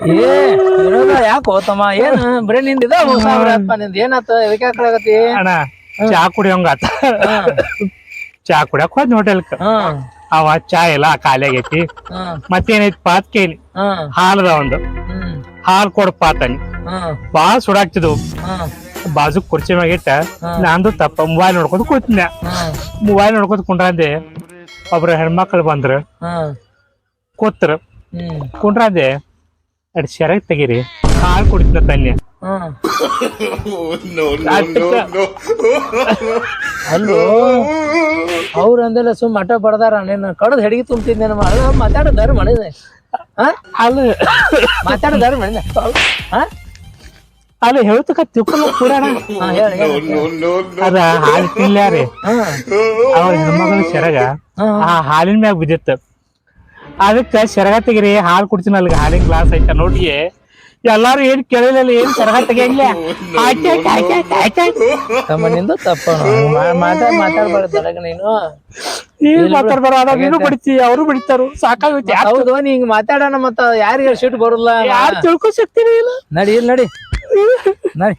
ಏ ಇರೋದ ಯಾಕೆ ಹೋತಮ್ಮ ಏನ್ ಬರೀ ನಿಂದಿದ ನಿಂದ ಏನಾತ ಎದಕ್ಕೆ ಹಾಕಲಾಗತಿ ಅಣ್ಣ ಚಾ ಕುಡಿಯೋಂಗ ಆತ ಚಾ ಕುಡಿಯಕ್ ಹೋದ್ ಹೋಟೆಲ್ಕ ಅವ ಚಾ ಎಲ್ಲ ಖಾಲಿ ಆಗೈತಿ ಮತ್ತೇನೈತಿ ಪಾತ್ ಕೇಳಿ ಹಾಲದ ಒಂದು ಹಾಲ್ ಕೊಡಪ್ಪ ತಾನಿ ಬಾಳ ಸುಡಾಕ್ತಿದ್ವು ಬಾಜು ಕುರ್ಚಿ ಮ್ಯಾಗ ಇಟ್ಟ ನಂದು ತಪ್ಪ ಮೊಬೈಲ್ ನೋಡ್ಕೊತ ಕೂತಿನ ಮೊಬೈಲ್ ನೋಡ್ಕೊತ ಕುಂಡ್ರಂದೆ ಒಬ್ರ ಹೆಣ್ಮಕ್ಳು ಬಂದ್ರ ಕೂತ್ರ ಕುಂಡ್ರಂದೆ ಅಡ್ ಶರಗ್ ತೆಗೀರಿ ಹಾಲು ಕುಡಿತಿನ ತನ್ಯ ಅಲ್ಲೋ ಅವ್ರ ಅಂದೆಲ್ಲ ಸುಮ್ ಮಠ ಬಡದಾರ ನೀನ್ ಕಡದ್ ಹೆಡಿಗೆ ತುಂಬ್ತಿದ್ದೇನೆ ಮಾತಾಡೋದಾರು ಮಾಡಿದೆ ಅಲ್ಲ ಮಾತಾಡೋದಾರು ಮಾಡಿದೆ ಅಲ್ಲ ಹೇಳ್ತಕ್ಕ ತಿಳ್ಕೊಂಡು ಕೂಡಣ ಅದ ಹಾಲು ತಿನ್ಲಾರಿ ಅವ್ರ ಹೆಣ್ಮಗಳು ಶರಗ ಆ ಹಾಲಿನ ಮ್ಯಾಗ ಬಿದ್ದಿತ್ತ ಅದಕ್ಕ ಶರಗ ತೆಗಿರಿ ಹಾಲು ಕುಡ್ತೀನಿ ಅಲ್ಲಿಗೆ ಹಾಲಿನ ಗ್ಲಾಸ್ ಐತ ನೋಡಿ ಎಲ್ಲಾರು ಏನ್ ಕೇಳಿಲ್ಲ ಏನ್ ಶರಗ ತೆಗಿಯಂಗಿಲ್ಲ ನಿಂದು ತಪ್ಪ ಮಾತಾಡ್ಬಾರ್ದಲ್ಲ ನೀನು ನೀನ್ ಮಾತಾಡ್ಬಾರ ಅದಾಗ ನೀನು ಬಿಡ್ತಿ ಅವರು ಬಿಡ್ತಾರು ಸಾಕಾಗುತ್ತೆ ಹೌದು ನೀ ಹಿಂಗ್ ಮಾತಾಡೋಣ ಮತ್ತ ಯಾರಿಗೆ ಸಿಟ್ಟು ಬರುಲ್ಲ ಯಾರು ತಿಳ್ಕೊ ಸಿಗ್ತೀನಿ ಇಲ್ಲ ನಡಿ ನಡಿ ನಡಿ